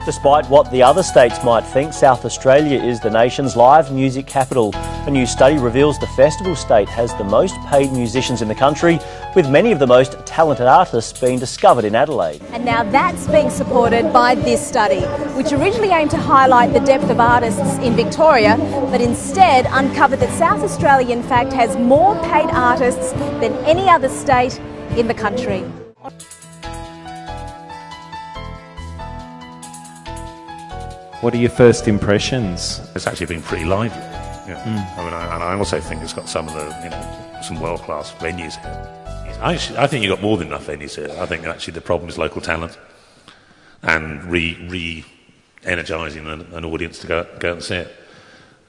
Despite what the other states might think, South Australia is the nation's live music capital. A new study reveals the festival state has the most paid musicians in the country, with many of the most talented artists being discovered in Adelaide. And now that's being supported by this study, which originally aimed to highlight the depth of artists in Victoria, but instead uncovered that South Australia in fact has more paid artists than any other state in the country. What are your first impressions? It's actually been pretty lively. Yeah. I mean, and I also think it's got some of the, some world-class venues here. I think you've got more than enough venues here. I think actually the problem is local talent and re-energising an audience to go and see it.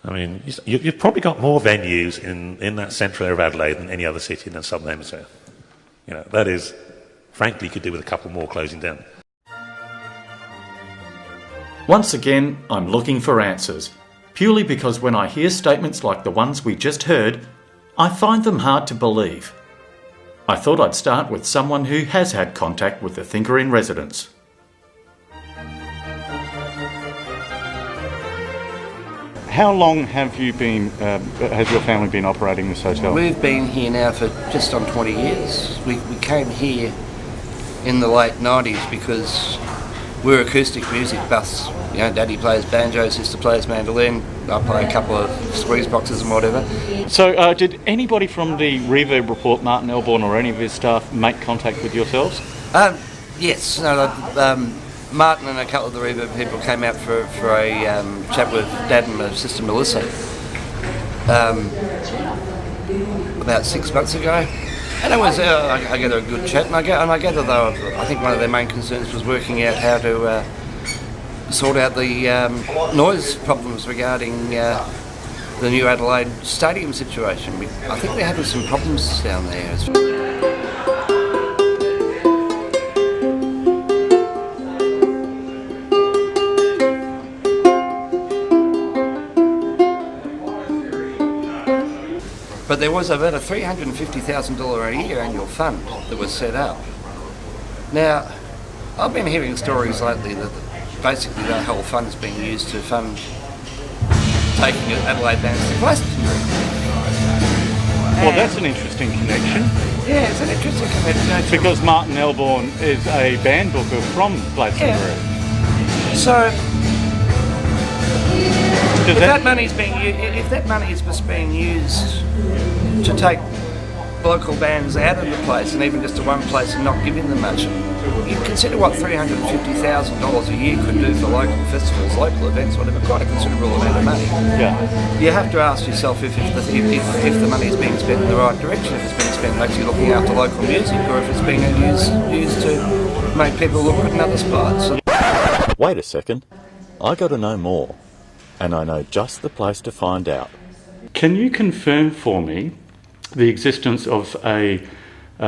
I mean, you've probably got more venues in that central area of Adelaide than any other city in the Southern Hemisphere. That is, frankly, you could do with a couple more closing down. Once again, I'm looking for answers, purely because when I hear statements like the ones we just heard, I find them hard to believe. I thought I'd start with someone who has had contact with the thinker in residence. How long have you been, has your family been operating this hotel? We've been here now for just on 20 years. We came here in the late 90s because we're acoustic music buffs. Daddy plays banjo, sister plays mandolin, I play a couple of squeeze boxes and whatever. So did anybody from the Reverb Report, Martin Elborn or any of his staff, make contact with yourselves? Yes. Martin and a couple of the Reverb people came out for a chat with Dad and my sister Melissa about 6 months ago. And it was, I gather, a good chat, and I gather though, I think one of their main concerns was working out how to sort out the noise problems regarding the new Adelaide stadium situation. I think they're having some problems down there. But there was about a $350,000 a year annual fund that was set up. Now, I've been hearing stories lately that basically that whole fund's being used to fund taking Adelaide bands to Glastonbury. Well, that's an interesting connection. Yeah, it's an interesting connection. Because Martin Elborn is a band booker from Glastonbury. Yeah. So, if that money is just being used to take local bands out of the place and even just to one place and not giving them much, you consider what $350,000 a year could do for local festivals, local events, whatever, quite a considerable amount of money. Yeah. You have to ask yourself if the money is being spent in the right direction, if it's being spent actually looking after local music, or if it's being used to make people look good in other spots. Wait a second, I got to know more. And I know just the place to find out. Can you confirm for me the existence of a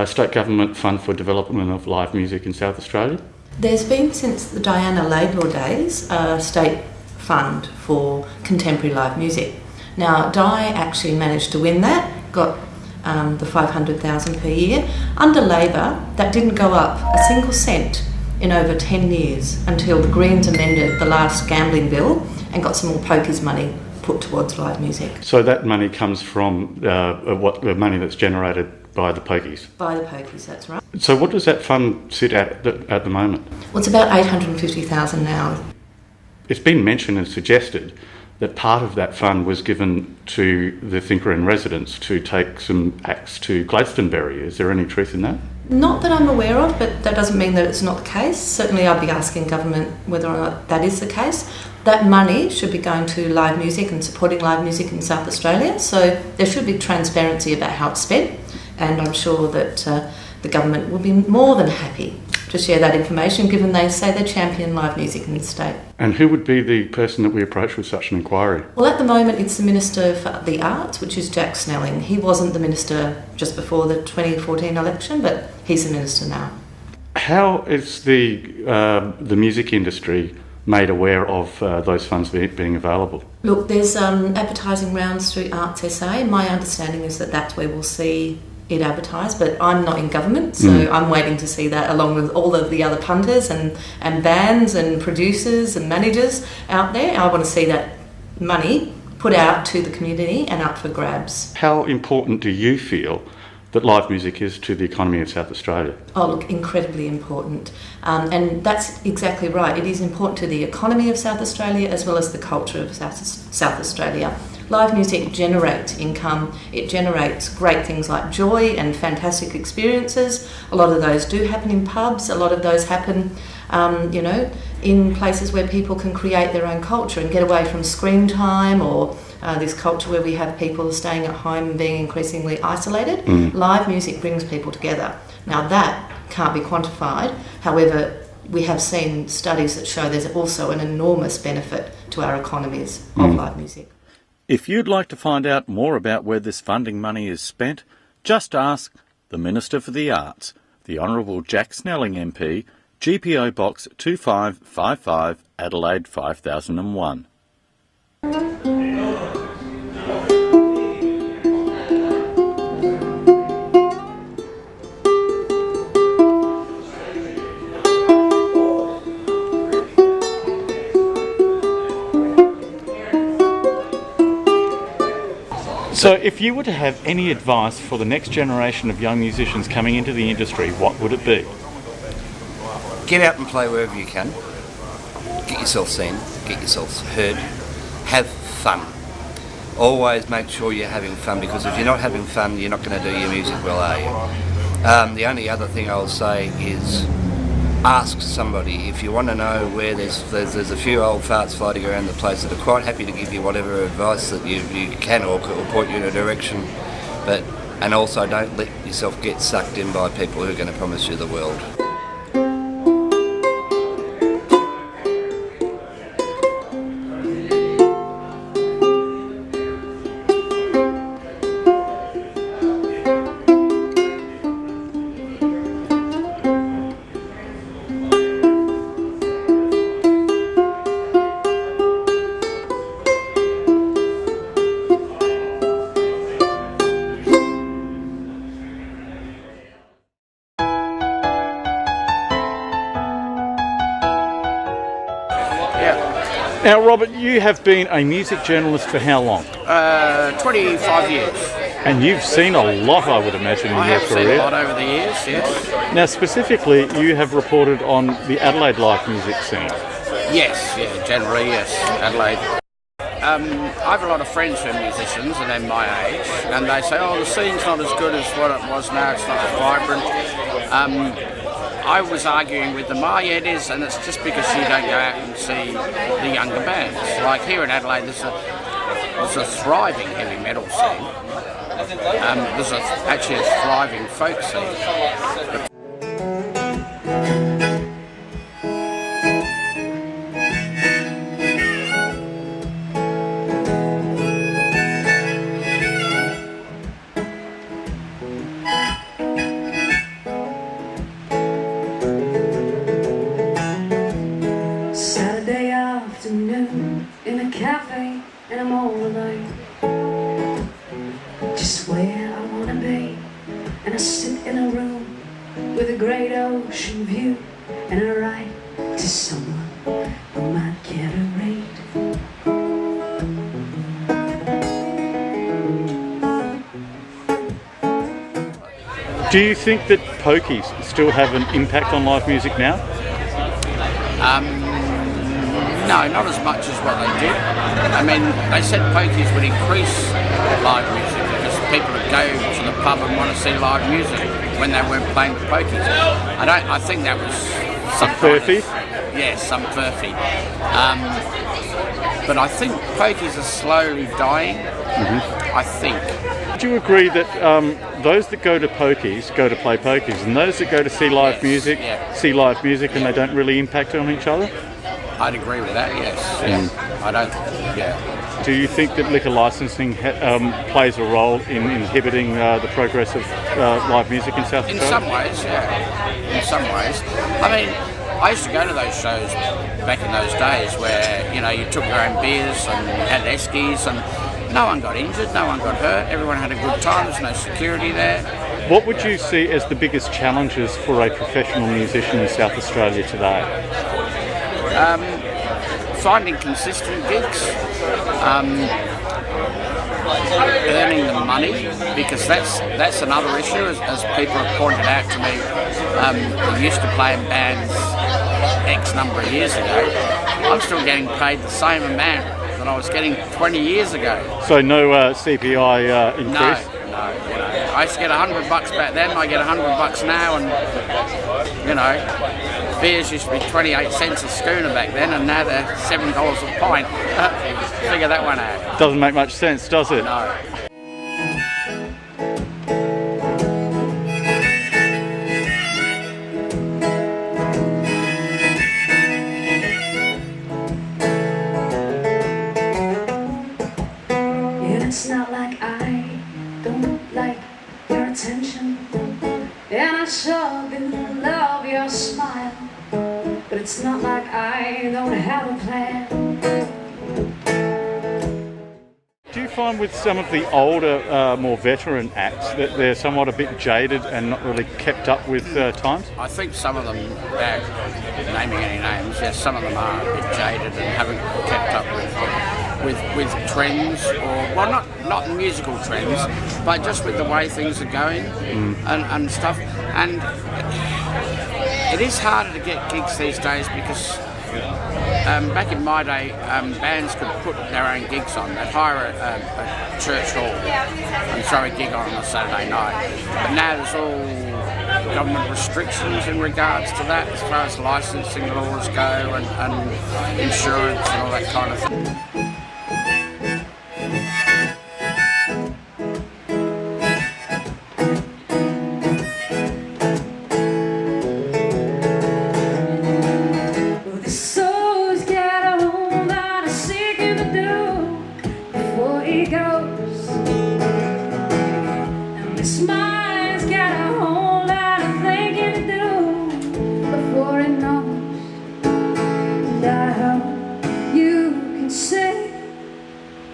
state government fund for development of live music in South Australia? There's been since the Diana Laidlaw days a state fund for contemporary live music. Now Di actually managed to win that, got the $500,000 per year. Under Labor, that didn't go up a single cent in over 10 years until the Greens amended the last gambling bill and got some more pokies money put towards live music. So that money comes from the money that's generated by the pokies? By the pokies, that's right. So what does that fund sit at the moment? Well, it's about $850,000 now. It's been mentioned and suggested that part of that fund was given to the Thinker in Residence to take some acts to Glastonbury. Is there any truth in that? Not that I'm aware of, but that doesn't mean that it's not the case. Certainly I'd be asking government whether or not that is the case. That money should be going to live music and supporting live music in South Australia, so there should be transparency about how it's spent, and I'm sure that the government will be more than happy to share that information, given they say they champion live music in the state. And who would be the person that we approach with such an inquiry? Well, at the moment it's the Minister for the Arts, which is Jack Snelling. He wasn't the Minister just before the 2014 election, but he's the Minister now. How is the music industry made aware of those funds being available? Look, there's advertising rounds through Arts SA. My understanding is that that's where we'll see it advertised, but I'm not in government, so I'm waiting to see that along with all of the other punters and bands and producers and managers out there. I want to see that money put out to the community and up for grabs. How important do you feel that live music is to the economy of South Australia? Oh, look, incredibly important. And that's exactly right. It is important to the economy of South Australia as well as the culture of South Australia. Live music generates income, it generates great things like joy and fantastic experiences. A lot of those do happen in pubs, a lot of those happen in places where people can create their own culture and get away from screen time or this culture where we have people staying at home and being increasingly isolated. Live music brings people together. Now that can't be quantified, however, we have seen studies that show there's also an enormous benefit to our economies of live music. If you'd like to find out more about where this funding money is spent, just ask the Minister for the Arts, the Honourable Jack Snelling MP, GPO Box 2555, Adelaide 5001. So if you were to have any advice for the next generation of young musicians coming into the industry, what would it be? Get out and play wherever you can. Get yourself seen, get yourself heard, have fun. Always make sure you're having fun, because if you're not having fun, you're not going to do your music well, are you? The only other thing I'll say is ask somebody. If you want to know where there's a few old farts floating around the place that are quite happy to give you whatever advice that you can or point you in a direction, and also don't let yourself get sucked in by people who are going to promise you the world. Now, Robert, you have been a music journalist for how long? 25 years. And you've seen a lot, I would imagine, in your career. I have seen a lot over the years, yes. Now, specifically, you have reported on the Adelaide live music scene. Yes, yeah, generally, yes, Adelaide. I have a lot of friends who are musicians and they're my age, and they say, oh, the scene's not as good as what it was now, it's not as vibrant. I was arguing with them, oh yeah it is, and it's just because you don't go out and see the younger bands. Like here in Adelaide there's a thriving heavy metal scene. There's actually a thriving folk scene. In a cafe and I'm all alone, just where I wanna be, and I sit in a room with a great ocean view, and I write to someone who might care to read. Do you think that pokies still have an impact on live music now? No, not as much as what they did. I mean, they said pokies would increase live music because people would go to the pub and want to see live music when they weren't playing the pokies. I think that was some furphy. Yes, some furphy. But I think pokies are slowly dying. I think. Do you agree that those that go to pokies go to play pokies, and those that go to see live music see live music, and they don't really impact on each other? I'd agree with that. Yes. I don't. Yeah. Do you think that liquor licensing plays a role in inhibiting the progress of live music in South Australia? In some ways, yeah. In some ways. I mean, I used to go to those shows back in those days where, you know, you took your own beers and had eskies and no one got injured, no one got hurt, everyone had a good time, there's no security there. What would you see as the biggest challenges for a professional musician in South Australia today? Finding consistent gigs, earning the money, because that's another issue, as people have pointed out to me. We used to play in bands X number of years ago. I'm still getting paid the same amount that I was getting 20 years ago. So no CPI increase? No. You know, I used to get $100 back then. I get $100 now, and you know, beers used to be 28 cents a schooner back then, and now they're $7 a pint. Figure that one out. Doesn't make much sense, does it? No. It's not like I don't like your attention, and I sure do love your smile, but it's not like I don't have a plan. Do you find with some of the older, more veteran acts that they're somewhat a bit jaded and not really kept up with times? I think some of them, without naming any names, yes, some of them are a bit jaded and haven't kept up with trends, or well, not musical trends, but just with the way things are going and stuff. And it is harder to get gigs these days because back in my day, bands could put their own gigs on. They'd hire a church hall and throw a gig on a Saturday night. But now there's all government restrictions in regards to that, as far as licensing laws go and insurance and all that kind of thing.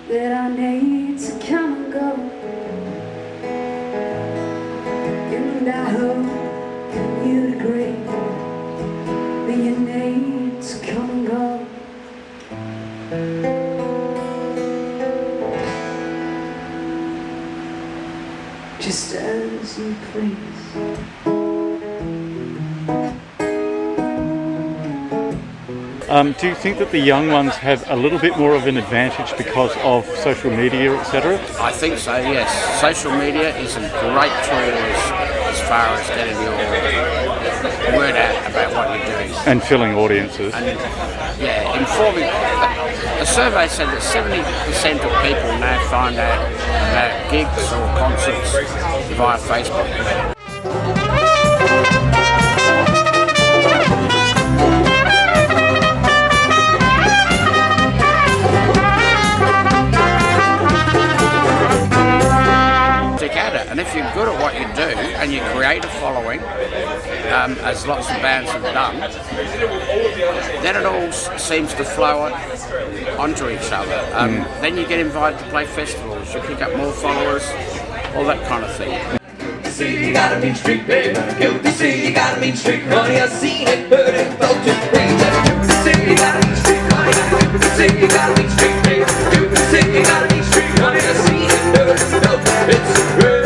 That I need to come and go, and I hope you'd agree that you need to come and go. Just as you please. Do you think that the young ones have a little bit more of an advantage because of social media, etc.? I think so, yes. Social media is a great tool as far as getting your word out about what you're doing. And filling audiences. And, yeah, informing. A survey said that 70% of people now find out about gigs or concerts via Facebook. And if you're good at what you do and you create a following, as lots of bands have done, then it all seems to flow onto each other. Then you get invited to play festivals, you pick up more followers, all that kind of thing. See, you got a mean streak, baby. You see, you got a mean streak, honey. I seen it, heard it, felt it, breathed it. You see, you got a mean streak, honey. You see, you got a mean streak, baby. You see, you got a mean streak, honey. I seen it, heard it, felt it. It's great.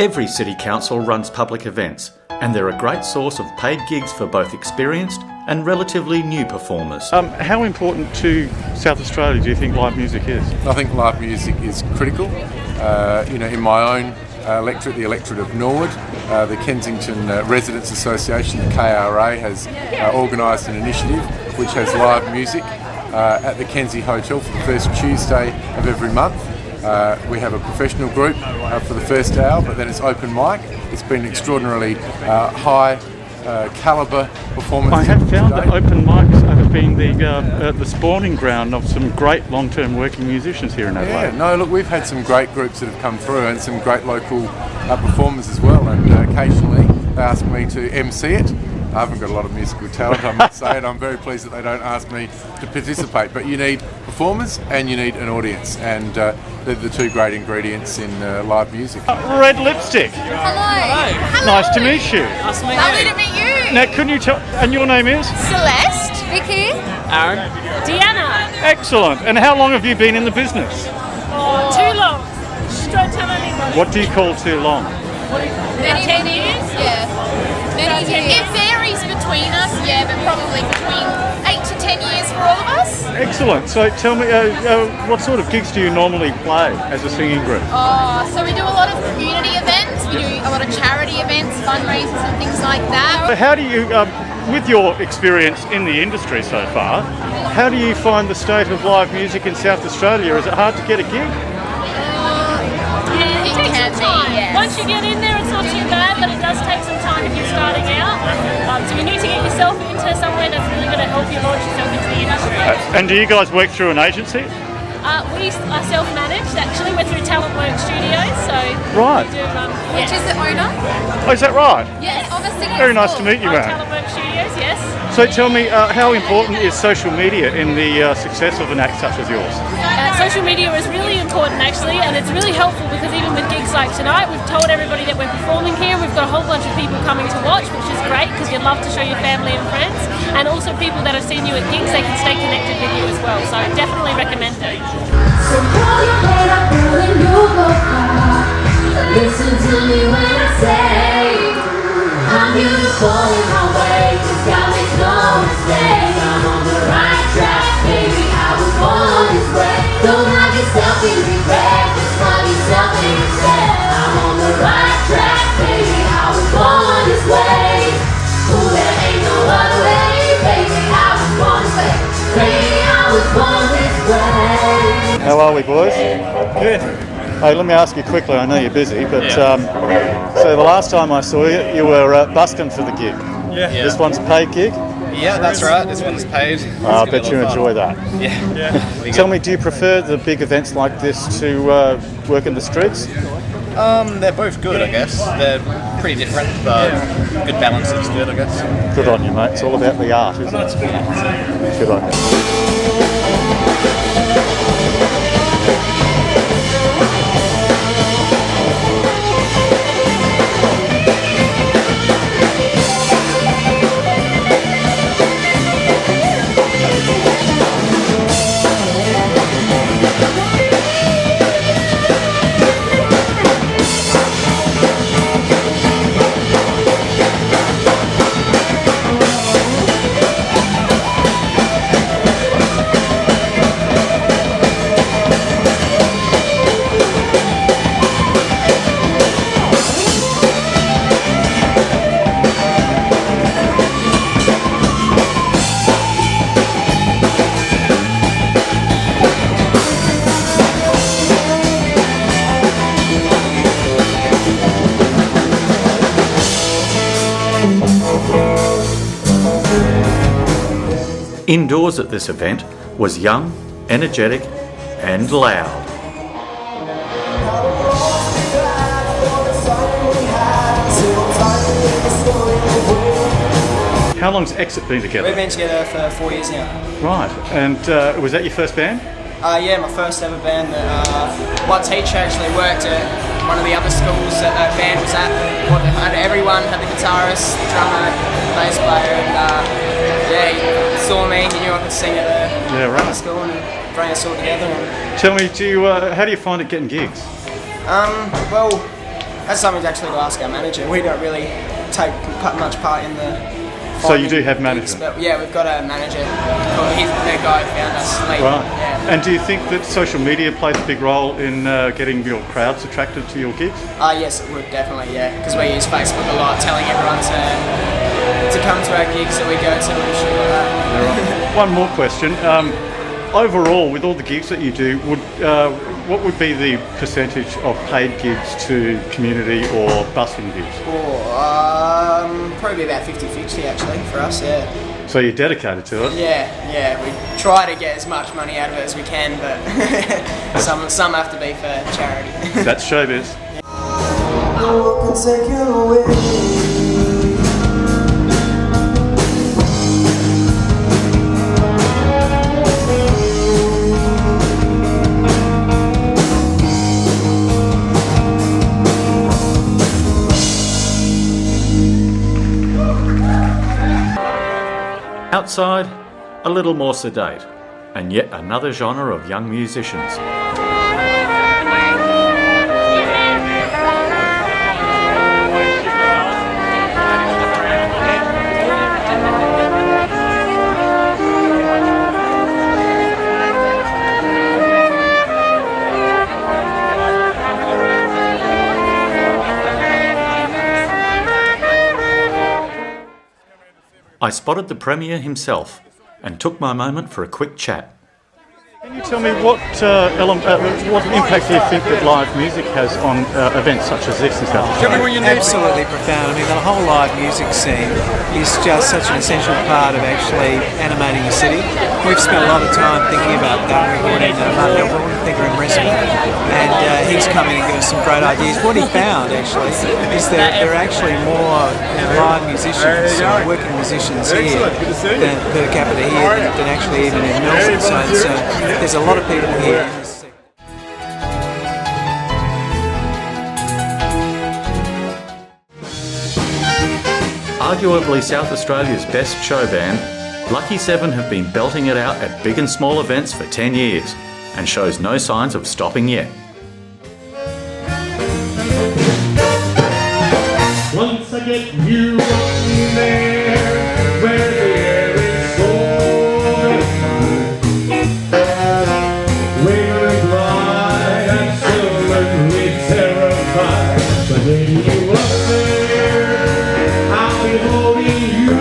Every city council runs public events, and they're a great source of paid gigs for both experienced and relatively new performers. How important to South Australia do you think live music is? I think live music is critical. In my own electorate, the electorate of Norwood, the Kensington Residents Association, the KRA, has organised an initiative which has live music at the Kenzie Hotel for the first Tuesday of every month. We have a professional group for the first hour, but then it's open mic. It's been extraordinarily high calibre performance. I have found that open mics have been the spawning ground of some great long-term working musicians here in Adelaide. Yeah, no, look, we've had some great groups that have come through and some great local performers as well, and occasionally they ask me to MC it. I haven't got a lot of musical talent, I must say, and I'm very pleased that they don't ask me to participate. But you need performers and you need an audience, and they're the two great ingredients in live music. Red lipstick. Hello. Nice to meet you. Nice to meet you. Lovely to meet you. Now, couldn't you tell? And your name is? Celeste. Vicky. Aaron. Deanna. Excellent. And how long have you been in the business? Too long. Don't tell anybody. What do you call too long? About 10 years? Yeah. Many years. It varies between us, yeah, but probably between 8 to 10 years for all of us. Excellent. So tell me, what sort of gigs do you normally play as a singing group? So we do a lot of community events, we do a lot of charity events, fundraisers and things like that. How do you, with your experience in the industry so far, how do you find the state of live music in South Australia? Is it hard to get a gig? It takes some time. Yes. Once you get in there, it's not too bad, but it does take some time if you're starting out. So you need to get yourself into somewhere that's really going to help you launch yourself into the industry. And do you guys work through an agency? We are self-managed, actually. We're through Talent Work Studios, so right. we do, which is the owner. Oh, is that right? Yes, obviously. Very nice to meet you, man. Talent Work Studios, yes. So tell me, how important is social media in the success of an act such as yours? Social media is really important, actually, and it's really helpful because even with gigs like tonight, we've told everybody that we're performing here. We've got a whole bunch of people coming to watch, which is great because you'd love to show your family and friends, and also people that have seen you at gigs, they can stay connected with you as well. So definitely recommend it. So call your head up, girl, and you'll go far. Listen to me when I say I'm beautiful in my way. Just gotta make no mistake, I'm on the right track, baby. I was born this way. Don't have yourself in regret, just love yourself and yourself. I'm on the right track, baby. I was born this way. Ooh, there ain't no other way, baby. I was born this way. Baby, I was born this way. How are we, boys? Good. Hey, let me ask you quickly, I know you're busy, but so the last time I saw you, you were busking for the gig. Yeah. This one's a paid gig? Yeah, that's right. This one's paid. I bet you enjoy that. Yeah. Tell me, do you prefer the big events like this to work in the streets? They're both good, I guess. They're pretty different, but good balance is good, I guess. Good on you, mate. It's all about the art, isn't it? Good on you. Indoors at this event was young, energetic and loud. How long's Exit been together? We've been together for 4 years now. Right, and was that your first band? Yeah, my first ever band. My teacher actually worked at one of the other schools that that band was at. Had everyone, had the guitarist, drummer, bass player, and yeah, he saw me, he knew I could sing at the school and bring us all together. Tell me, how do you find it getting gigs? Well, That's something actually to ask our manager. We don't really take much part in the. So you do have management? But yeah, we've got a manager. He's the guy who found us. Lee. Right. Yeah. And do you think that social media plays a big role in getting your crowds attracted to your gigs? Yes, it would definitely. Yeah, because we use Facebook a lot, telling everyone to come to our gigs that we go to and shit like that. Right. One more question. Overall, with all the gigs that you do, what would be the percentage of paid gigs to community or busking gigs? Probably about 50-50 actually for us, yeah. So you're dedicated to it? Yeah, we try to get as much money out of it as we can, but some have to be for charity. That's showbiz. Outside, a little more sedate, and yet another genre of young musicians. I spotted the Premier himself and took my moment for a quick chat. Can you tell me what impact do you think that live music has on events such as this in South Australia? Absolutely profound. I mean, the whole live music scene is just such an essential part of actually animating a city. We've spent a lot of time thinking about that. We brought in Mark Elbron, thinker in wrestling, and he's come in and given us some great ideas. What he found actually is that there are actually more live musicians, working musicians here than per capita here than actually even in Melbourne. So there's a lot of people here. Arguably South Australia's best show band, Lucky 7 have been belting it out at big and small events for 10 years and shows no signs of stopping yet. Once I get you up there, where the air is cold, we're gonna glide, absolutely terrified. But when you up there, I'll be holding you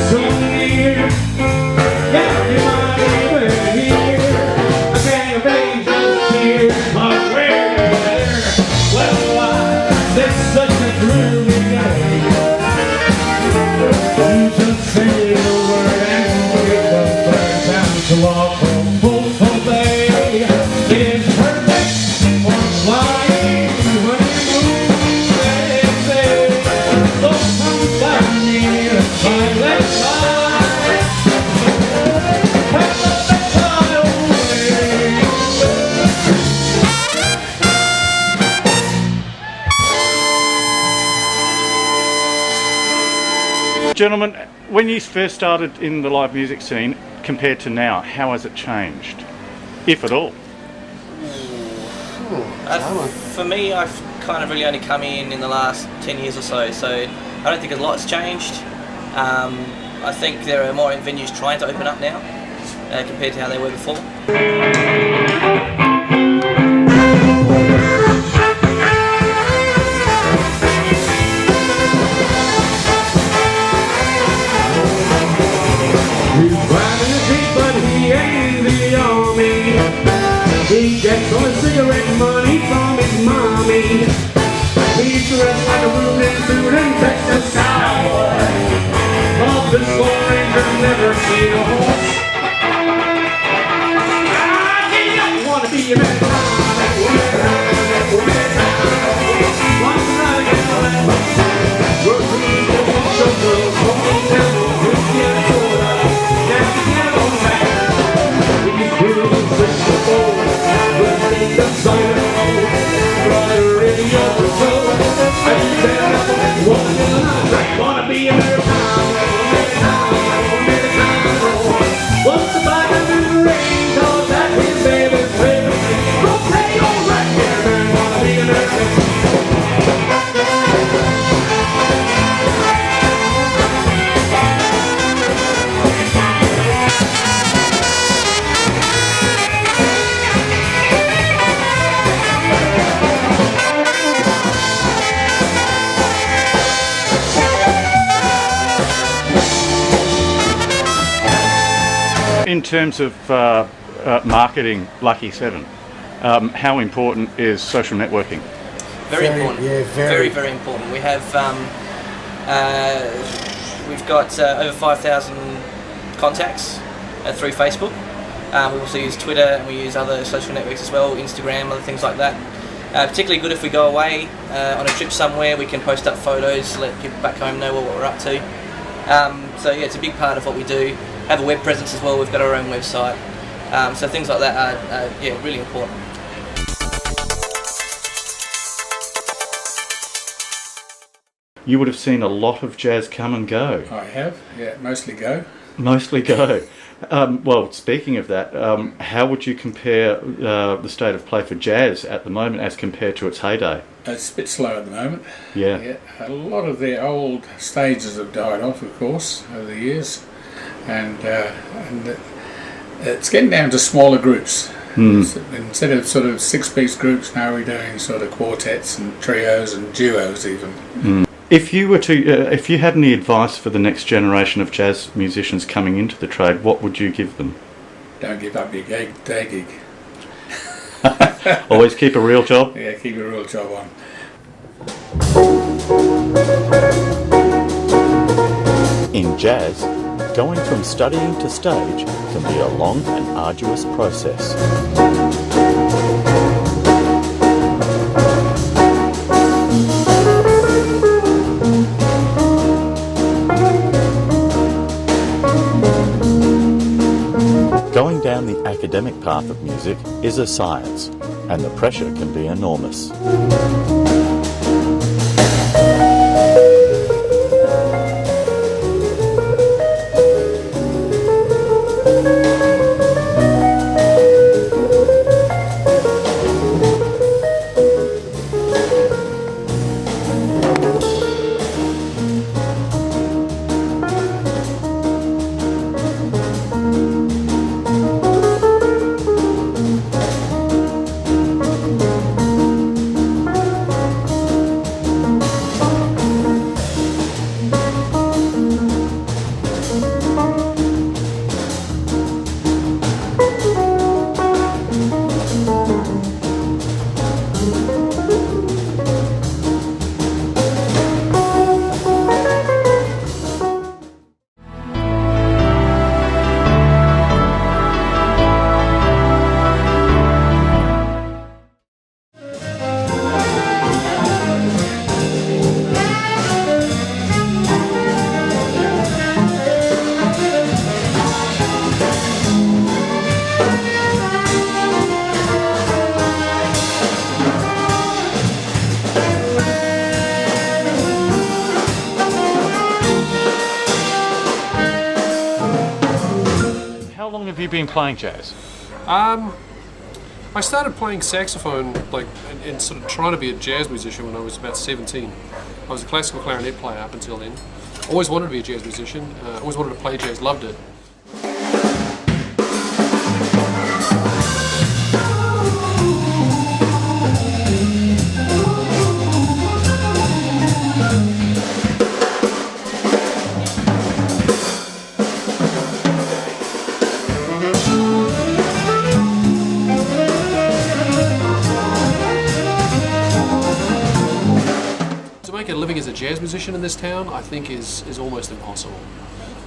so near. Yeah, you might even hear a gang of angels here, but we're there. Well, why, there's such a groovy day. You just say the word and get the birds out to walk on Bullful Bay. It's perfect for flying when you move and say, so come find me, let's fly. Gentlemen, when you first started in the live music scene compared to now, how has it changed, if at all? For me, I've kind of really only come in the last 10 years or so I don't think a lot's changed. I think there are more venues trying to open up now compared to how they were before. He's driving a Jeep, but he ain't the army. He gets all his cigarette money from his mommy. He's dressed like a rootin' tootin' Texas cowboy. But this Lone Ranger's never seen a horse. I wanna be a man. Wanna be American. What's the bike under the rain? 'Cause that's his baby's favorite. in terms of marketing Lucky 7, how important is social networking? Very important. Yeah, very, very important. We have we've got over 5,000 contacts through Facebook. We also use Twitter and we use other social networks as well, Instagram, other things like that. Particularly good if we go away on a trip somewhere, we can post up photos, let people back home know what we're up to. So yeah, it's a big part of what we do. Have a web presence as well, we've got our own website. So things like that are yeah, really important. You would have seen a lot of jazz come and go. I have, yeah, mostly go. Mostly go. Well, speaking of that, how would you compare the state of play for jazz at the moment as compared to its heyday? It's a bit slow at the moment. Yeah. A lot of their old stages have died off, of course, over the years, and it's getting down to smaller groups. Instead of sort of 6-piece groups, now we're doing sort of quartets and trios and duos even. If you were to, if you had any advice for the next generation of jazz musicians coming into the trade, what would you give them? Don't give up your day gig. Always keep a real job? Yeah, keep a real job on. In jazz, going from studying to stage can be a long and arduous process. Going down the academic path of music is a science, and the pressure can be enormous. How long have you been playing jazz? I started playing saxophone and sort of trying to be a jazz musician when I was about 17. I was a classical clarinet player up until then. Always wanted to be a jazz musician, always wanted to play jazz, loved it. To make a living as a jazz musician in this town, I think is almost impossible,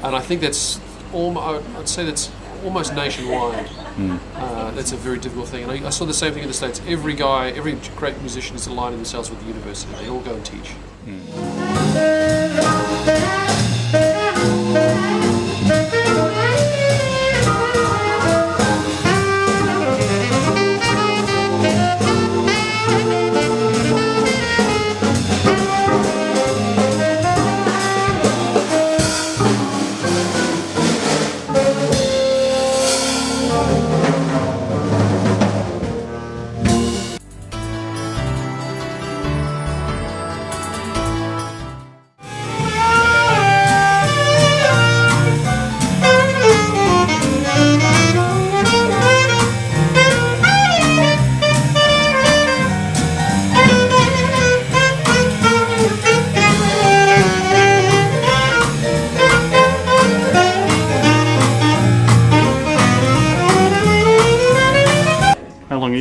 and I think that's I'd say that's almost nationwide. That's a very difficult thing, and I saw the same thing in the States. Every great musician is aligning themselves with the university. They all go and teach.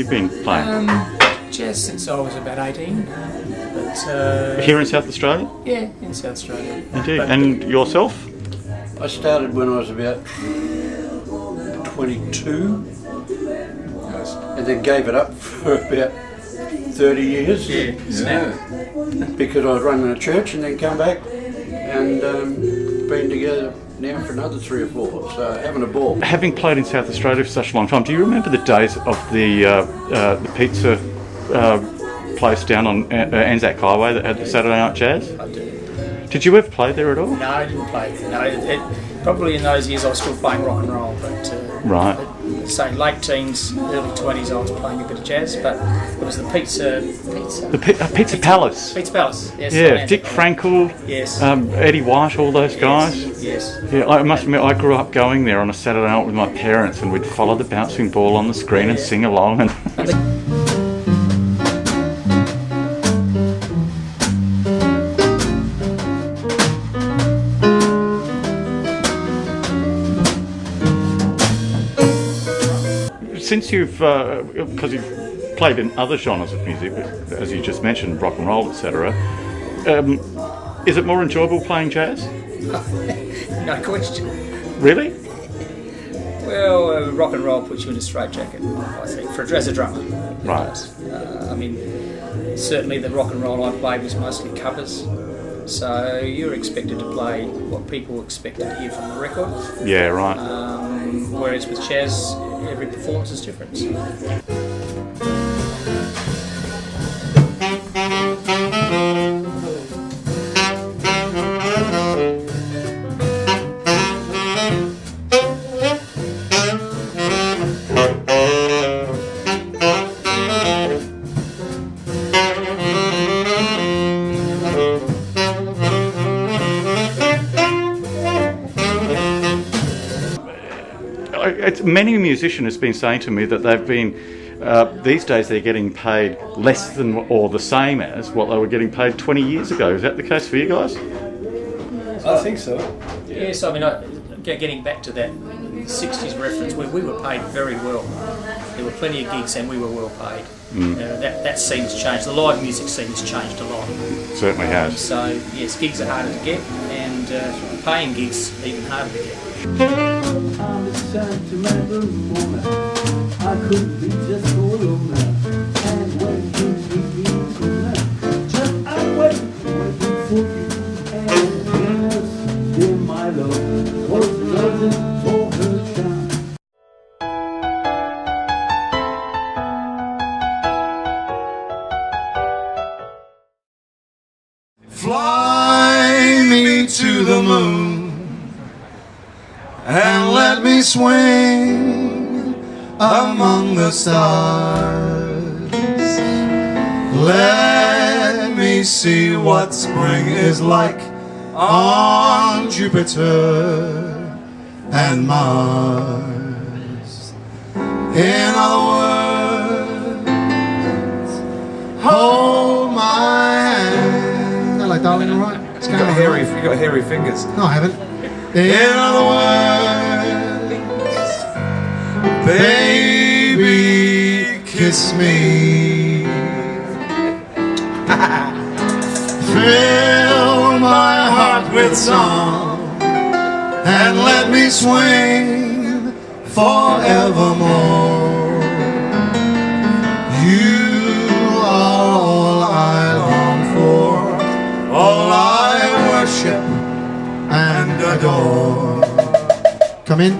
you been playing? Jazz since I was about 18. But, Here in South Australia? Yeah, in South Australia. Indeed. And yourself? I started when I was about 22 and then gave it up for about 30 years. Because I was running a church and then come back and been together now for another 3 or 4, so having a ball. Having played in South Australia for such a long time, do you remember the days of the pizza place down on Anzac Highway that had the Saturday Night Jazz? I do. Did you ever play there at all? No, I didn't play. No, probably in those years I was still playing rock and roll, but right. Say late teens, early 20s, I was playing a bit of jazz, but it was the Pizza Pizza Palace. Pizza Palace, yes. Yeah, Dick Frankel, yes. Eddie White, all those guys. Yes. Yeah, I must admit, I grew up going there on a Saturday night with my parents, and we'd follow the bouncing ball on the screen and sing along. And since you've, because you've played in other genres of music, as you just mentioned, rock and roll, etc., is it more enjoyable playing jazz? No question. Really? Well, rock and roll puts you in a straitjacket, I think, as a drummer. Right. I mean, certainly the rock and roll I played was mostly covers, so you're expected to play what people expect to hear from the record. Yeah, right. Whereas with jazz, every performance is different. Many musicians have been saying to me that they've been, these days they're getting paid less than or the same as what they were getting paid 20 years ago. Is that the case for you guys? I think so. Yes, I mean, getting back to that 60s reference, we were paid very well. There were plenty of gigs and we were well paid. That scene's changed. The live music scene has changed a lot. Certainly has. So, yes, gigs are harder to get and paying gigs even harder to get. I'm assigned to my room, woman. I could be just for loner. And when you meet me tonight, just I'm waiting for you. And yes, dear my love, was loving for her child. Fly me to the moon and let me swing among the stars. Let me see what spring is like on Jupiter and Mars. In other words, hold my hand. Hello, darling, all right? It's going on. You got hairy fingers. No, I haven't. In other words, baby, kiss me. Fill my heart with song and let me swing forevermore. You are all I long for, all I worship and adore. Come in.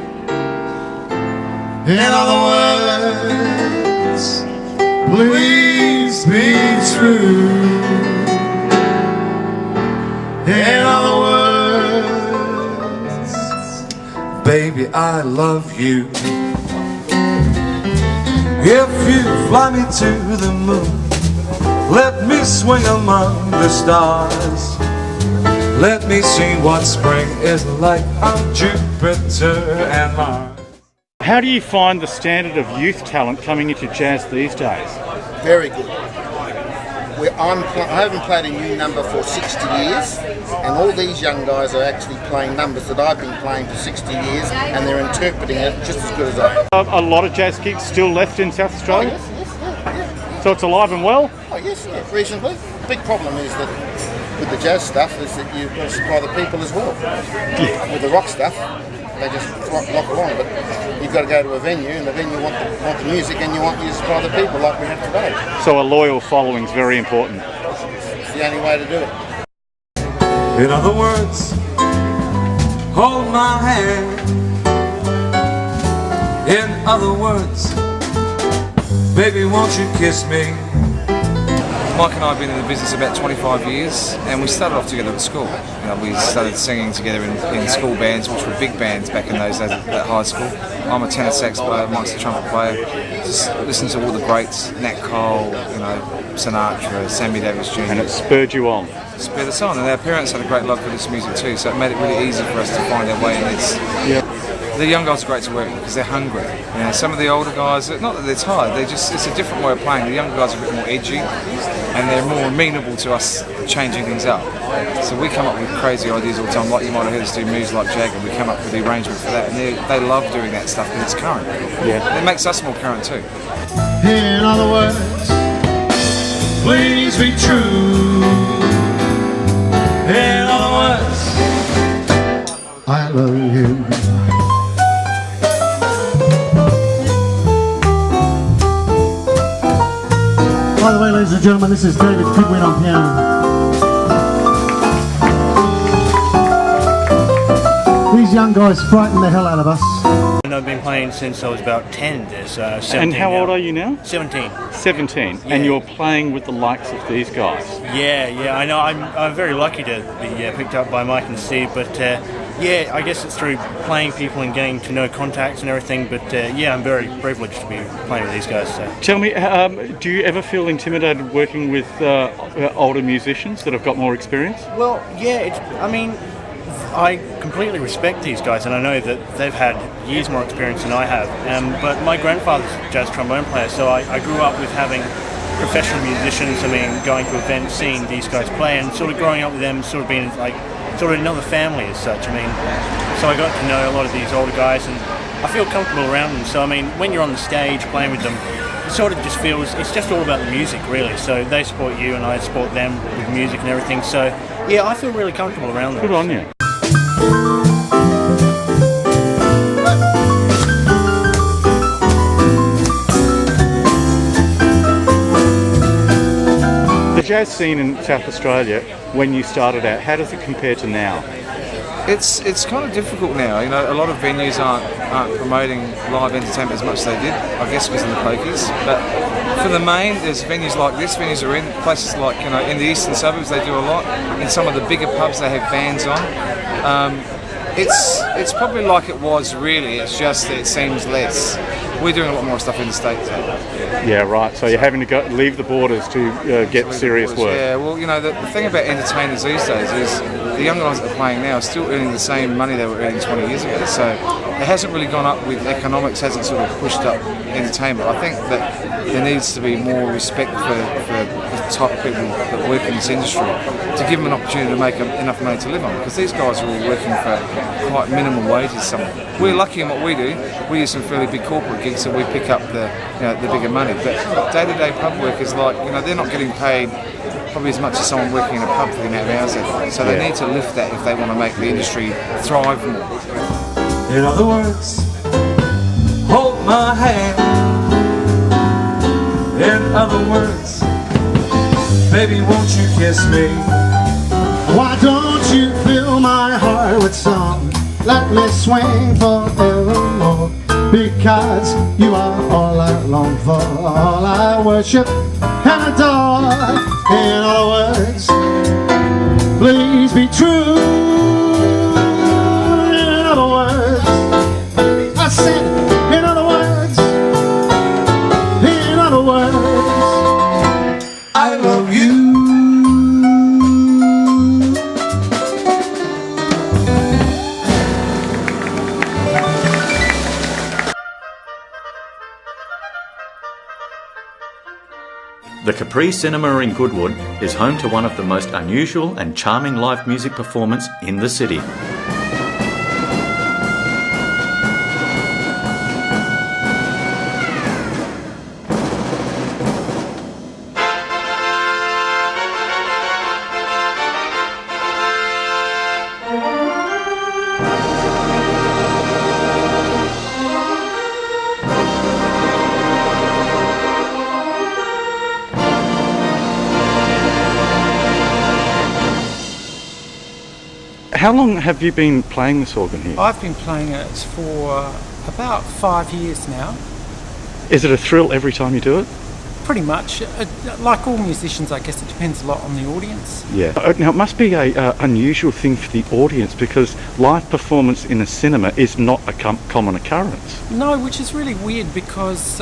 In other words, please be true. In other words, baby, I love you. If you fly me to the moon, let me swing among the stars. Let me see what spring is like on Jupiter and Mars. How do you find the standard of youth talent coming into jazz these days? Very good. I haven't played a new number for 60 years, and all these young guys are actually playing numbers that I've been playing for 60 years, and they're interpreting it just as good as I am. A lot of jazz gigs still left in South Australia? Oh, yes. So it's alive and well? Oh yes, yeah, reasonably. The big problem is that with the jazz stuff is that you've got to supply the people as well. With the rock stuff, they just rock along, but you've got to go to a venue, and the venue want the music, and you want you to supply the people like we have today. So a loyal following is very important. It's the only way to do it. In other words, hold my hand. In other words, baby, won't you kiss me? Mike and I have been in the business about 25 years, and we started off together at school. You know, we started singing together in school bands, which were big bands back in those days at high school. I'm a tenor sax player, Mike's a trumpet player. Just listen to all the greats, Nat Cole, you know, Sinatra, Sammy Davis Jr. And it spurred you on. Spurred us on, and our parents had a great love for this music too, so it made it really easy for us to find our way in this. Yeah. The young guys are great to work with because they're hungry. You know, some of the older guys, not that they're tired, it's a different way of playing. The younger guys are a bit more edgy and they're more amenable to us changing things up. So we come up with crazy ideas all the time, like you might have heard us do moves like Jagger. We come up with the arrangement for that, and they love doing that stuff because it's current. Yeah. It makes us more current too. In other words, please be true. In other words, I love you. By the way, ladies and gentlemen, this is David Goodwin on piano. These young guys frighten the hell out of us. And I've been playing since I was about 10. There's 17 And how now. old are you now? 17. 17. Yeah. And you're playing with the likes of these guys. Yeah, I know. I'm very lucky to be picked up by Mike and Steve, but yeah, I guess it's through playing people and getting to know contacts and everything, but yeah, I'm very privileged to be playing with these guys. So. Tell me, do you ever feel intimidated working with older musicians that have got more experience? Well, yeah, I mean, I completely respect these guys, and I know that they've had years more experience than I have. But my grandfather's a jazz trombone player, so I grew up with having professional musicians. I mean, going to events, seeing these guys play, and sort of growing up with them, sort of being like sort of another family as such. I mean, so I got to know a lot of these older guys, and I feel comfortable around them. So I mean, when you're on the stage playing with them, it sort of just feels it's just all about the music, really. So they support you, and I support them with music and everything. So yeah, I feel really comfortable around them. Good on you. The jazz scene in South Australia, when you started out, how does it compare to now? It's kind of difficult now. You know, a lot of venues aren't promoting live entertainment as much as they did, I guess because of the pokies. But for the main, there's venues like this. Venues are in places like, you know, in the eastern suburbs they do a lot. In some of the bigger pubs they have bands on. It's probably like it was really. It's just that it seems less. We're doing a lot more stuff in the States. Yeah, right. So you're having to leave the borders to get serious work. Yeah, well, you know, the thing about entertainers these days is the young guys that are playing now are still earning the same money they were earning 20 years ago. So it hasn't really gone up with economics, hasn't sort of pushed up entertainment. I think that there needs to be more respect for the type of people that work in this industry to give them an opportunity to make enough money to live on, because these guys are all working for quite minimal wages. Some we're lucky in what we do. We do some fairly big corporate gigs, so we pick up the bigger money. But day-to-day pub workers, like, you know, they're not getting paid probably as much as someone working in a pub for the amount of hours they do. So they need to lift that if they want to make the industry thrive more. In other words, hold my hand. In other words, baby, won't you kiss me? Why don't you fill my heart with song? Let me swing forevermore. Because you are all I long for, all I worship and adore. In other words, please be true. In other words, I said, in other words, I love you. The Capri Cinema in Goodwood is home to one of the most unusual and charming live music performance in the city. How long have you been playing this organ here? I've been playing it for about 5 years now. Is it a thrill every time you do it? Pretty much. Like all musicians, I guess it depends a lot on the audience. Yeah. Now, it must be a unusual thing for the audience because live performance in a cinema is not a common occurrence. No, which is really weird because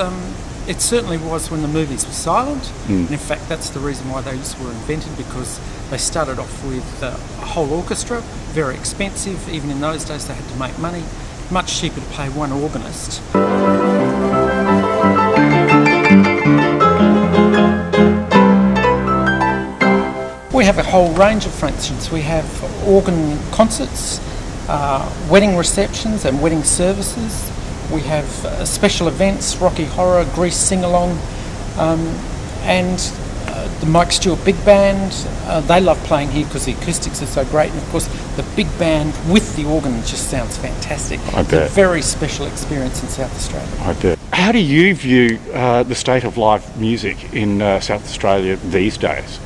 it certainly was when the movies were silent. And in fact, that's the reason why those were invented, because they started off with a whole orchestra, very expensive. Even in those days, they had to make money. Much cheaper to pay one organist. We have a whole range of functions. We have organ concerts, wedding receptions and wedding services. We have special events, Rocky Horror, Grease Sing-Along, and the Mike Stewart Big Band. They love playing here because the acoustics are so great, and of course the big band with the organ just sounds fantastic. I bet. It's a very special experience in South Australia. I bet. How do you view the state of live music in South Australia these days?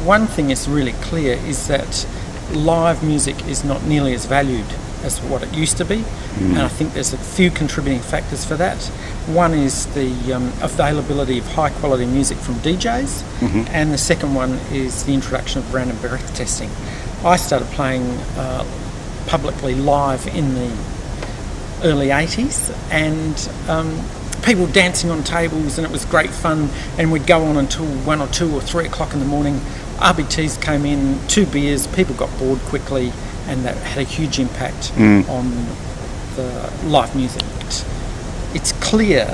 One thing is really clear is that live music is not nearly as valued as what it used to be, and I think there's a few contributing factors for that. One is the availability of high quality music from DJs, and the second one is the introduction of random breath testing. I started playing publicly live in the early 80s, and people dancing on tables, and it was great fun, and we'd go on until 1 or 2 or 3 o'clock in the morning. RBTs came in, 2 beers, people got bored quickly, and that had a huge impact on the live music. It's clear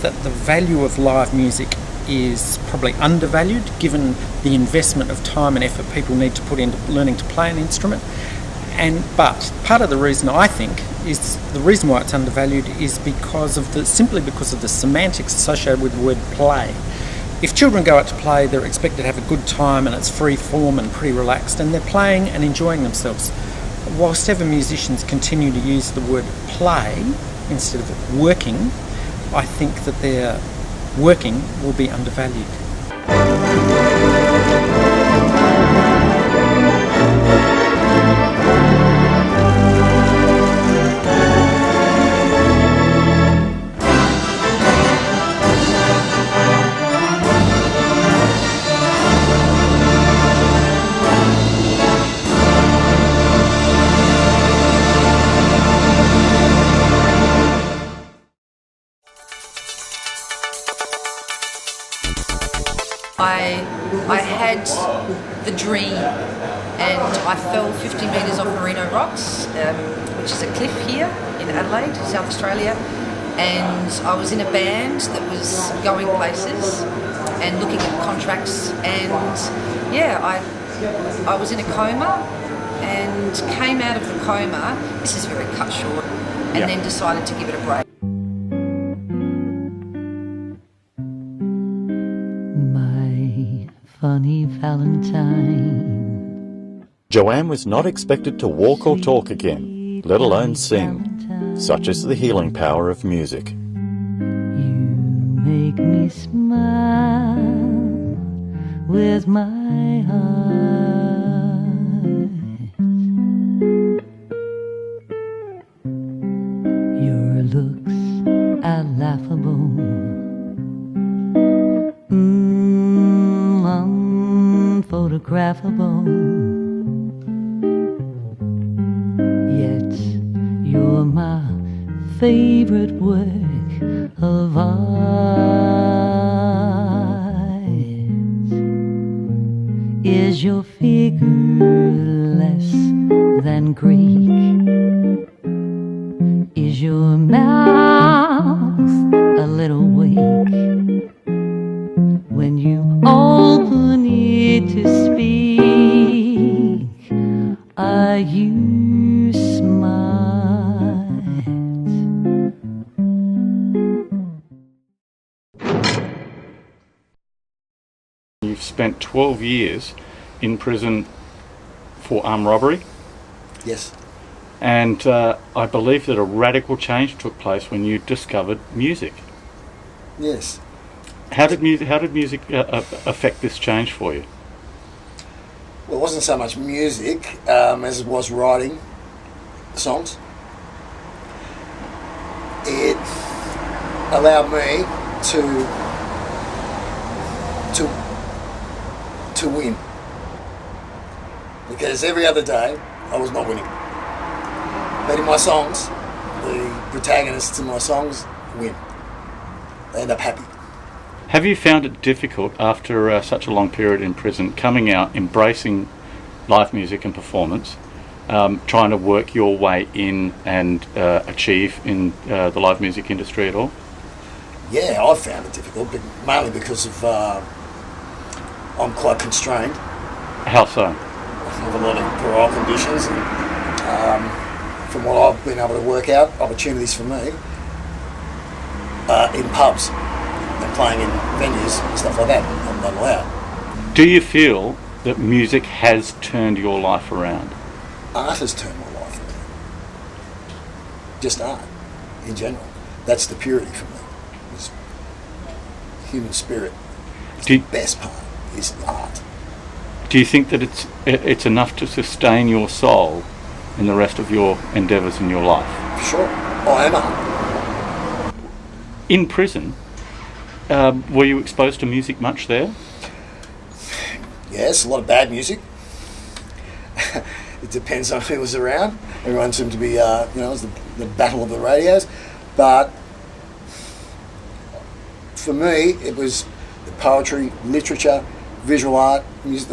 that the value of live music is probably undervalued given the investment of time and effort people need to put into learning to play an instrument. But part of the reason I think is the reason why it's undervalued is simply because of the semantics associated with the word play. If children go out to play, they're expected to have a good time, and it's free form and pretty relaxed, and they're playing and enjoying themselves. Whilst ever musicians continue to use the word play instead of working, I think that their working will be undervalued. I had the dream, and I fell 50 metres off Merino Rocks, which is a cliff here in Adelaide, South Australia, and I was in a band that was going places and looking at contracts, and yeah, I was in a coma and came out of the coma, this is very cut short, and then decided to give it a break. Funny Valentine. Joanne was not expected to walk or talk again, let alone sing. Such is the healing power of music. You make me smile with my heart. Your looks are laughable. Unphotographable, yet you're my favorite work of art. Is your figure less than Greek? Is your mouth a little weak? When you open it to speak, are you smart? You've spent 12 years in prison for armed robbery. Yes. And I believe that a radical change took place when you discovered music. Yes. How did music affect this change for you? Well, it wasn't so much music as it was writing songs. It allowed me to win, because every other day I was not winning. But in my songs, the protagonists in my songs win. They end up happy. Have you found it difficult after such a long period in prison, coming out, embracing live music and performance, trying to work your way in and achieve in the live music industry at all? Yeah, I've found it difficult, but mainly because of I'm quite constrained. How so? I have a lot of parole conditions, and from what I've been able to work out, opportunities for me in pubs and playing in venues and stuff like that, I'm not allowed. Do you feel that music has turned your life around? Art has turned my life around. Just art, in general. That's the purity for me. It's human spirit. It's the best part, is art. Do you think that it's enough to sustain your soul in the rest of your endeavours in your life? Sure. I am art. In prison, were you exposed to music much there? Yes, a lot of bad music. It depends on who was around. Everyone seemed to be, it was the battle of the radios. But for me, it was the poetry, literature, visual art, music,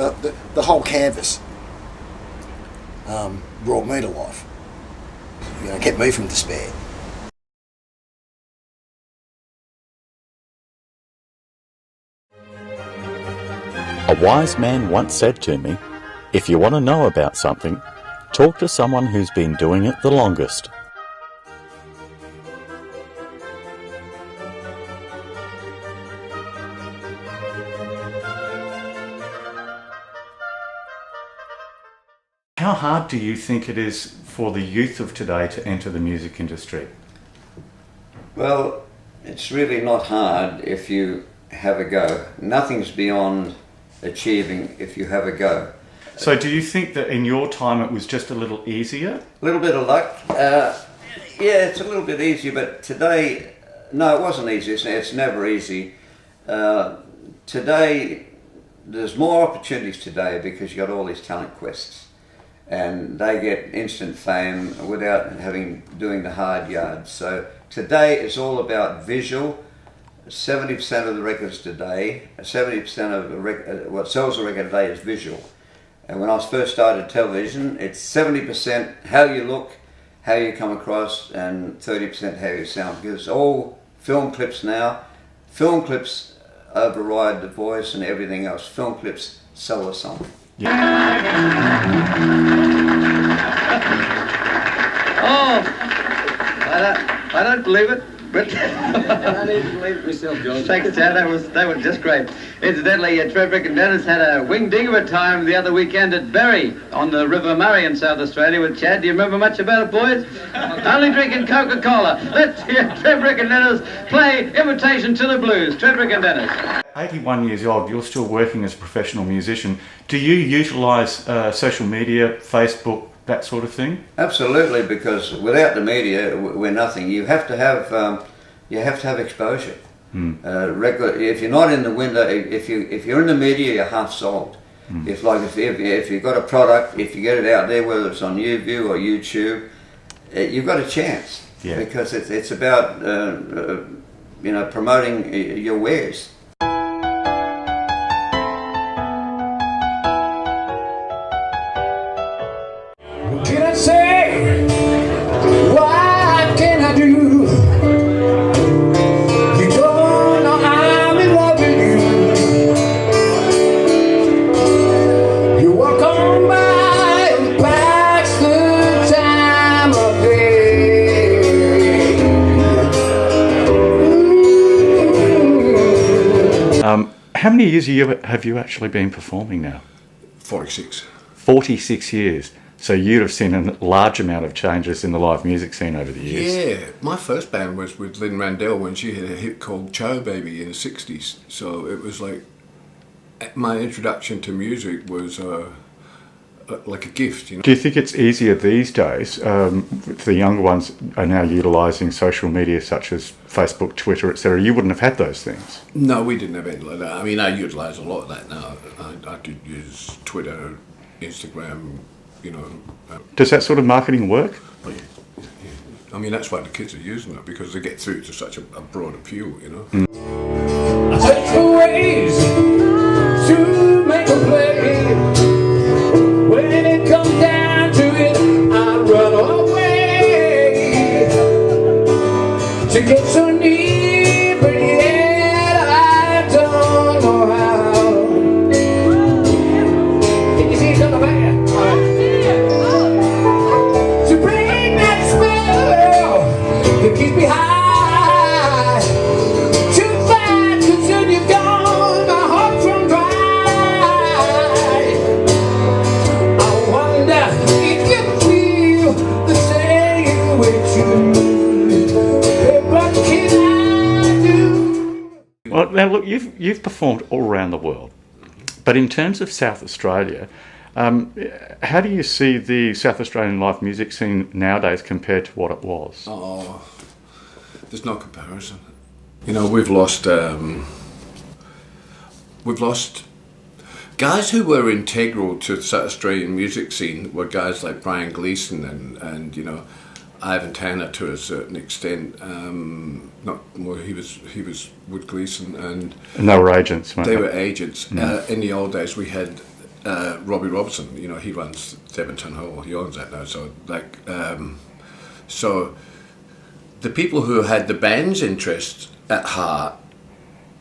the whole canvas brought me to life. Kept me from despair. A wise man once said to me, if you want to know about something, talk to someone who's been doing it the longest. How hard do you think it is for the youth of today to enter the music industry? Well, it's really not hard if you have a go. Nothing's beyond achieving if you have a go. So do you think that in your time it was just a little easier? A little bit of luck. Yeah, it's a little bit easier, but today, no, it wasn't easy. It's never easy. Today, there's more opportunities today because you got all these talent quests. And they get instant fame without doing the hard yards. So today it's all about visual. 70% of the records today, 70% of what sells a record today is visual. And when I first started television, it's 70% how you look, how you come across, and 30% how you sound. Because it's all film clips now. Film clips override the voice and everything else. Film clips sell a song. Oh, I don't believe it, but I didn't believe it myself, John. Thanks, Chad. They were just great. Incidentally, Trev Rick and Dennis had a wing-ding of a time the other weekend at Berry on the River Murray in South Australia with Chad. Do you remember much about it, boys? Only drinking Coca-Cola. Let's hear Trev Rick and Dennis play Invitation to the Blues. Trev Rick and Dennis. 81 years old, you're still working as a professional musician. Do you utilise social media, Facebook, that sort of thing? Absolutely, because without the media, we're nothing. You have to have exposure. If you're not in the window, if you're in the media, you're half sold. If you've got a product, if you get it out there, whether it's on YouView or YouTube, you've got a chance. Yeah. Because it's about promoting your wares. What can I say? What can I do? You don't know I'm in love with you. You walk on by and pass the time of day. How many years have you actually been performing now? 46. 46 years. So you'd have seen a large amount of changes in the live music scene over the years. Yeah, my first band was with Lynn Randell when she had a hit called Chow Baby in the 60s. So it was like, my introduction to music was like a gift. You know. Do you think it's easier these days? The younger ones are now utilising social media such as Facebook, Twitter, etc. You wouldn't have had those things. No, we didn't have anything like that. I mean, I utilise a lot of that now. I did use Twitter, Instagram, you know. Does that sort of marketing work? Oh, yeah. I mean, that's why the kids are using it, because they get through to such a broad appeal, you know. I take the ways to make a play. When it comes down to it, I run away to get so near, but yet I don't know how. Can you see it coming back? To break that spell that keeps me high, to fight, 'cause when you're gone, my heart's run dry. I wonder if you feel the same way too. What can I do? Well, now look, you've performed all around the world, but in terms of South Australia, how do you see the South Australian live music scene nowadays compared to what it was? Oh, there's no comparison. You know, we've lost guys who were integral to the South Australian music scene. Were guys like Brian Gleeson and you know, Ivan Tanner to a certain extent. Not well, he was with Gleeson and they were agents. Weren't They they were agents. Yeah. In the old days, we had Robbie Robson. You know, he runs Devonton Hall. He owns that now. So like, so the people who had the band's interest at heart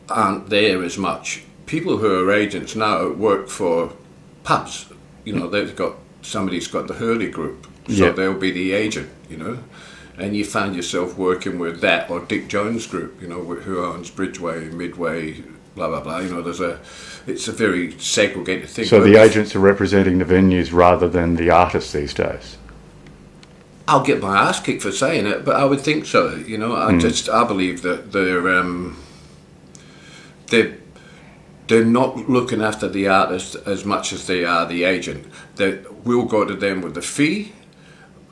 aren't there as much. People who are agents now work for pubs. You know, they've got somebody's got the Hurley Group, so Yeah. they'll be the agent. You know, and you find yourself working with that or Dick Jones Group. You know, who owns Bridgeway, Midway, blah blah blah. You know, it's a very segregated thing. So the agents are representing the venues rather than the artists these days. I'll get my ass kicked for saying it, but I would think so. You know, I believe that they're not looking after the artist as much as they are the agent. We'll go to them with the fee.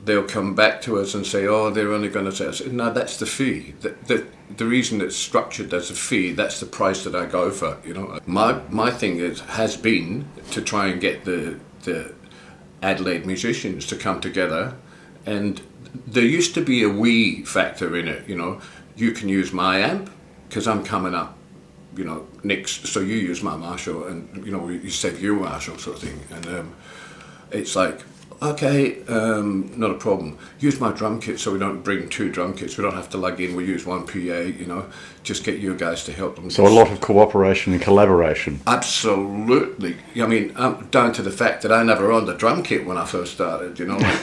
They'll come back to us and say, "Oh, they're only going to say," I said, "No, that's the fee. The reason it's structured as a fee, that's the price that I go for." You know, my thing has been to try and get the Adelaide musicians to come together. And there used to be a we factor in it, you know. You can use my amp because I'm coming up, you know, next. So you use my Marshall, and you know, you save your Marshall sort of thing. And it's like, okay, not a problem. Use my drum kit, so we don't bring two drum kits. We don't have to lug in. We use one PA, you know. Just get you guys to help them. So a lot of cooperation and collaboration. Absolutely. I mean, down to the fact that I never owned a drum kit when I first started, you know. Like,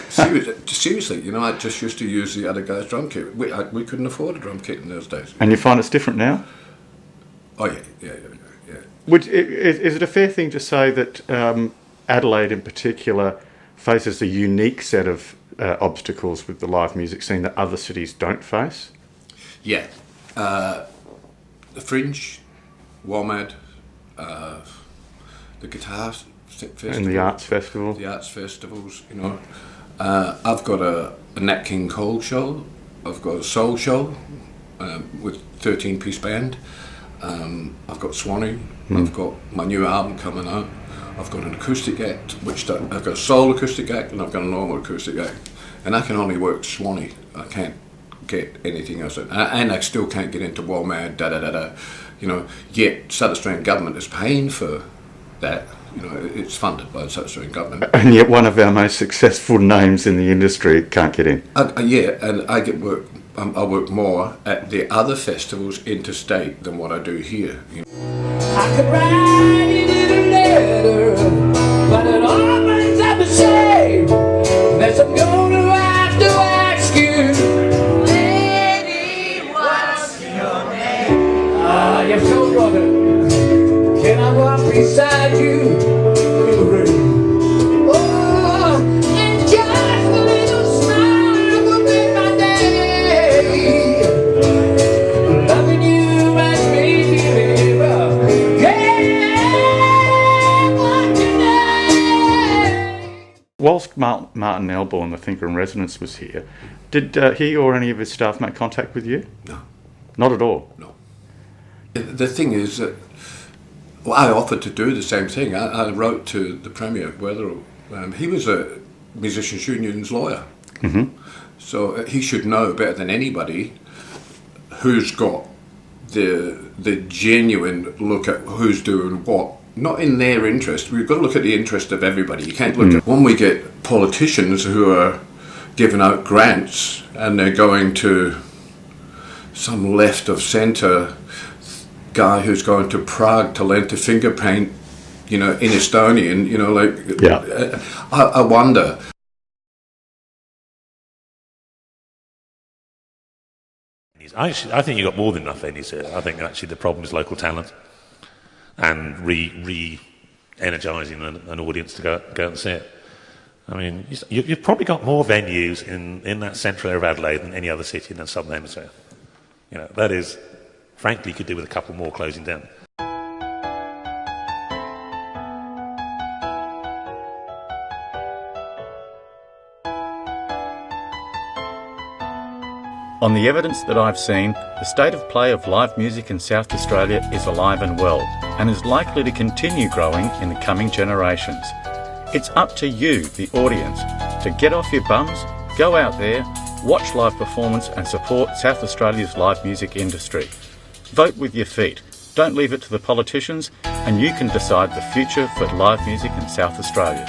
seriously, you know, I just used to use the other guy's drum kit. We couldn't afford a drum kit in those days. And you find it's different now? Oh, yeah. Is it a fair thing to say that Adelaide in particular faces a unique set of obstacles with the live music scene that other cities don't face? Yeah. The Fringe, WOMAD, the Guitar Festival. And the Arts Festival. The Arts Festivals, you know. I've got a Nat King Cole show. I've got a Soul show with 13-piece band. I've got Swanee. I've got my new album coming out. I've got an acoustic act, I've got a soul acoustic act, and I've got a normal acoustic act. And I can only work Swanee. I can't get anything else. And I still can't get into WOMAD, you know, yet South Australian government is paying for that. You know, it's funded by the South Australian government. And yet one of our most successful names in the industry can't get in. Yeah, and I get work. I work more at the other festivals interstate than what I do here. You know. I could write you a letter, but it all brings up a shame that I'm gonna have to ask you. Lady, what's your name? You're so brother. Can I walk beside you in the rain? Oh, and just a little smile will make my day. Loving you must make me live. Yeah. whilst Martin Elborn, the thinker in residence, was here, did he or any of his staff make contact with you? No. Not at all? No. The thing is that I offered to do the same thing. I wrote to the Premier Weatherall. He was a Musicians' Union's lawyer. Mm-hmm. So he should know better than anybody who's got the genuine look at who's doing what. Not in their interest. We've got to look at the interest of everybody. You can't look at when we get politicians who are giving out grants and they're going to some left of centre guy who's going to Prague to learn to finger paint, in Estonian, I wonder. I think you've got more than enough venues here. I think actually the problem is local talent and re-energising an audience to go and see it. I mean, you've probably got more venues in that central area of Adelaide than any other city in the Southern Hemisphere. That is, frankly, you could do with a couple more closing down. On the evidence that I've seen, the state of play of live music in South Australia is alive and well, and is likely to continue growing in the coming generations. It's up to you, the audience, to get off your bums, go out there, watch live performance and support South Australia's live music industry. Vote with your feet. Don't leave it to the politicians, and you can decide the future for live music in South Australia.